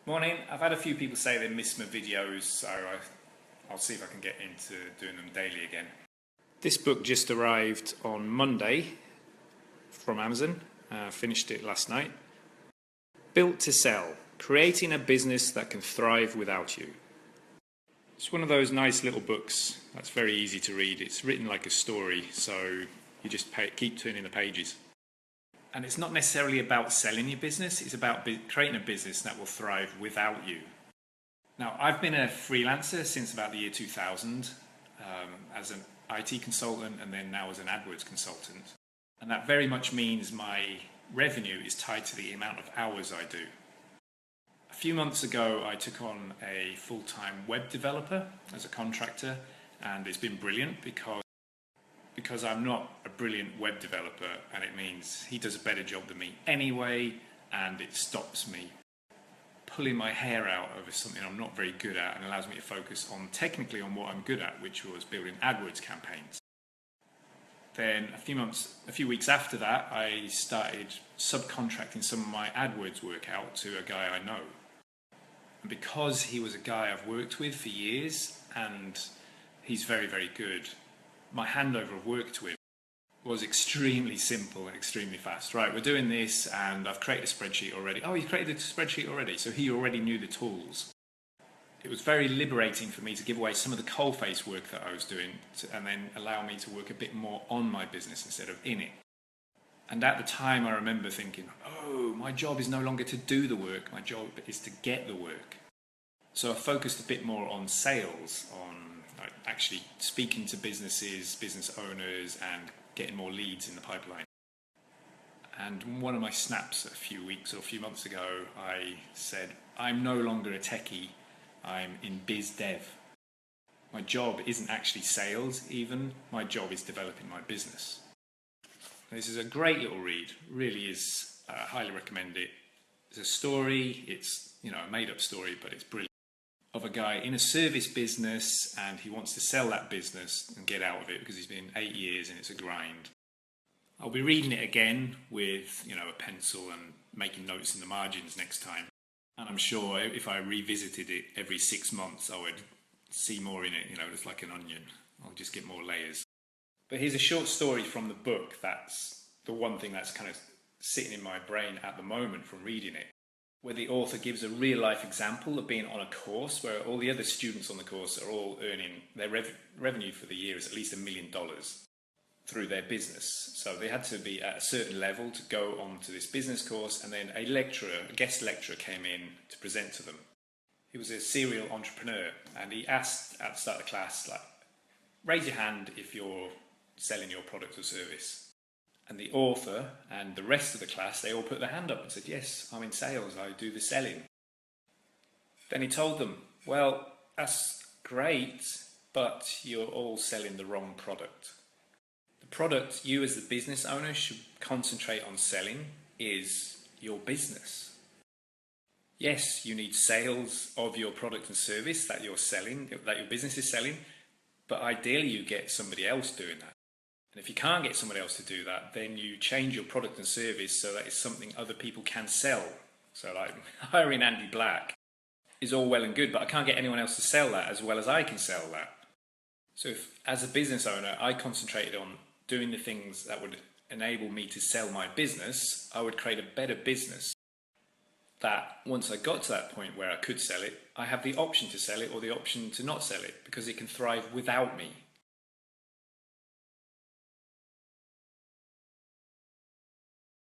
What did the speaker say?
Morning. I've had a few people say they miss my videos, so I'll see if I can get into doing them daily again. This book just arrived on Monday from Amazon. Finished it last night. Built to Sell: Creating a Business That Can Thrive Without You. It's one of those nice little books that's very easy to read. It's written like a story, so you just keep turning the pages. And it's not necessarily about selling your business, it's about creating a business that will thrive without you. Now, I've been a freelancer since about the year 2000 as an IT consultant and then now as an AdWords consultant. And that very much means my revenue is tied to the amount of hours I do. A few months ago, I took on a full-time web developer as a contractor, and it's been brilliant because I'm not a brilliant web developer, and it means he does a better job than me anyway, and it stops me pulling my hair out over something I'm not very good at and allows me to focus technically on what I'm good at, which was building AdWords campaigns. Then a few weeks after that, I started subcontracting some of my AdWords work out to a guy I know. And because he was a guy I've worked with for years and he's very, very good, my handover of work to him was extremely simple and extremely fast. Right, we're doing this and I've created a spreadsheet already. Oh, you created a spreadsheet already? So he already knew the tools. It was very liberating for me to give away some of the coalface work that I was doing and then allow me to work a bit more on my business instead of in it. And at the time I remember thinking, oh, my job is no longer to do the work, my job is to get the work. So I focused a bit more on sales, on actually speaking to businesses, business owners, and getting more leads in the pipeline. And one of my snaps a few weeks or a few months ago, I said, I'm no longer a techie, I'm in biz dev. My job isn't actually sales even, my job is developing my business. This is a great little read, really is, I highly recommend it. It's a story, it's a made up story, but it's brilliant. Of a guy in a service business and he wants to sell that business and get out of it because he's been 8 years and it's a grind. I'll be reading it again with a pencil and making notes in the margins next time. And I'm sure if I revisited it every 6 months, I would see more in it, just like an onion. I'll just get more layers. But here's a short story from the book that's the one thing that's kind of sitting in my brain at the moment from reading it, where the author gives a real-life example of being on a course where all the other students on the course are all earning their revenue for the year is at least $1 million through their business. So they had to be at a certain level to go on to this business course, and then a guest lecturer came in to present to them. He was a serial entrepreneur, and he asked at the start of the class, raise your hand if you're selling your product or service. And the author and the rest of the class, they all put their hand up and said, yes, I'm in sales, I do the selling. Then he told them, well, that's great, but you're all selling the wrong product. The product you as the business owner should concentrate on selling is your business. Yes, you need sales of your product and service that you're selling, that your business is selling, but ideally you get somebody else doing that. And if you can't get somebody else to do that, then you change your product and service so that it's something other people can sell. So like hiring Andy Black is all well and good, but I can't get anyone else to sell that as well as I can sell that. So if, as a business owner, I concentrated on doing the things that would enable me to sell my business, I would create a better business that once I got to that point where I could sell it, I have the option to sell it or the option to not sell it because it can thrive without me.